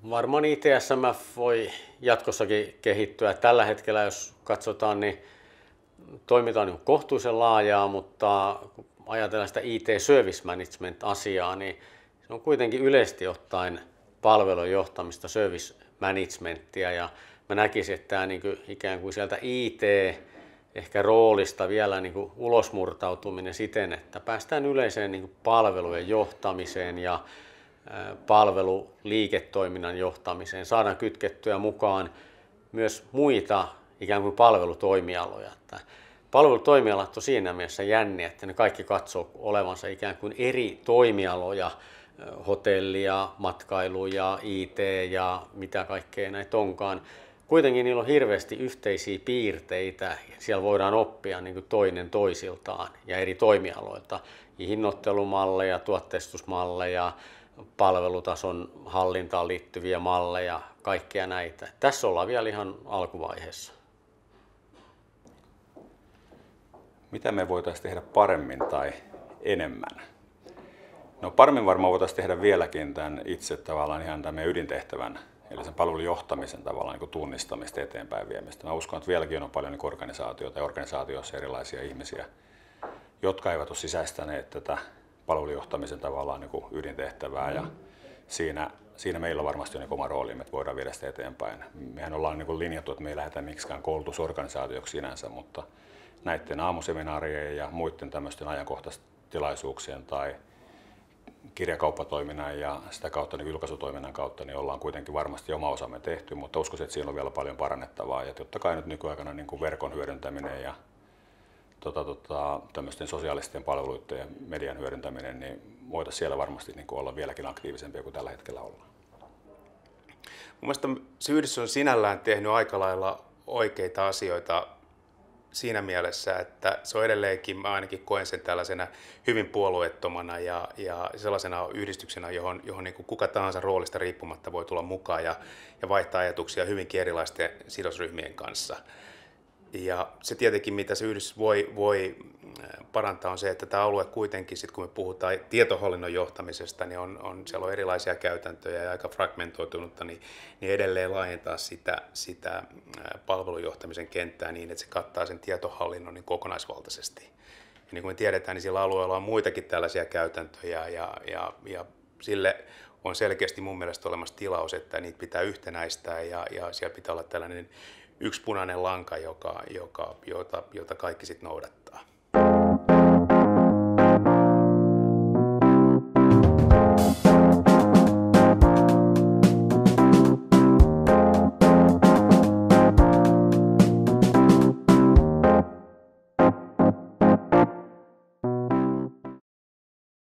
Varmaan ITSMF voi jatkossakin kehittyä. Tällä hetkellä, jos katsotaan, niin toimitaan niin kohtuullisen laajaa, mutta kun ajatellaan sitä IT-service management-asiaa, niin se on kuitenkin yleisesti ottaen palvelun johtamista, service managementia, ja mä näkisin, että tämä niin kuin ikään kuin sieltä IT ehkä roolista vielä niin kuin ulosmurtautuminen siten, että päästään yleiseen niin kuin palvelujen johtamiseen ja palveluliiketoiminnan johtamiseen, saadaan kytkettyä mukaan myös muita ikään kuin palvelutoimialoja. Palvelutoimialat on siinä mielessä jänniä, että ne kaikki katsoo olevansa ikään kuin eri toimialoja, hotellia, matkailuja, IT ja mitä kaikkea näitä onkaan. Kuitenkin niillä on hirveästi yhteisiä piirteitä, siellä voidaan oppia niin kuin toinen toisiltaan ja eri toimialoilta. Hinnoittelumalleja, tuotteistusmalleja, palvelutason hallintaan liittyviä malleja, kaikkea näitä. Tässä ollaan vielä ihan alkuvaiheessa. Mitä me voitaisiin tehdä paremmin tai enemmän? No paremmin varmaan voitaisiin tehdä vieläkin tämän itse tavallaan ihan tämän meidän ydintehtävän, eli sen palvelun johtamisen tavallaan niin tunnistamista eteenpäin viemistä. Mä uskon, että vieläkin on paljon niin organisaatioita ja organisaatioissa erilaisia ihmisiä, jotka eivät ole sisäistäneet tätä palvelujohtamisen tavallaan niin ydintehtävää, ja siinä meillä varmasti on niin oma rooli, että voidaan viedä sitä eteenpäin. Mehän ollaan niin linjattu, että me ei lähdetä miksikään koulutusorganisaatioksi sinänsä, mutta näiden aamuseminaarien ja muiden tämmöisten ajankohtaistilaisuuksien tai kirjakauppatoiminnan ja sitä kautta niin julkaisutoiminnan kautta niin ollaan kuitenkin varmasti oma osamme tehty, mutta uskoisin, että siinä on vielä paljon parannettavaa, ja totta kai nyt nykyaikana niin kuin verkon hyödyntäminen ja tämmöisten sosiaalisten palveluiden ja median hyödyntäminen, niin voitaisiin siellä varmasti niin kuin olla vieläkin aktiivisempia kuin tällä hetkellä ollaan. Mun mielestä se yhdistys on sinällään tehnyt aika lailla oikeita asioita siinä mielessä, että se on edelleenkin, mä ainakin koen sen tällaisena hyvin puolueettomana ja sellaisena yhdistyksenä, johon niin kuin kuka tahansa roolista riippumatta voi tulla mukaan ja vaihtaa ajatuksia hyvinkin erilaisten sidosryhmien kanssa. Ja se tietenkin, mitä se yhdistys voi parantaa, on se, että tämä alue kuitenkin, sit kun me puhutaan tietohallinnon johtamisesta, niin siellä on erilaisia käytäntöjä ja aika fragmentoitunutta, niin edelleen laajentaa sitä palvelujohtamisen kenttää niin, että se kattaa sen tietohallinnon niin kokonaisvaltaisesti. Ja niin kuin me tiedetään, niin sillä alueella on muitakin tällaisia käytäntöjä, ja sille on selkeästi mun mielestä olemassa tilaus, että niitä pitää yhtenäistää, ja siellä pitää olla tällainen yksi punainen lanka, jota kaikki sitten noudattaa.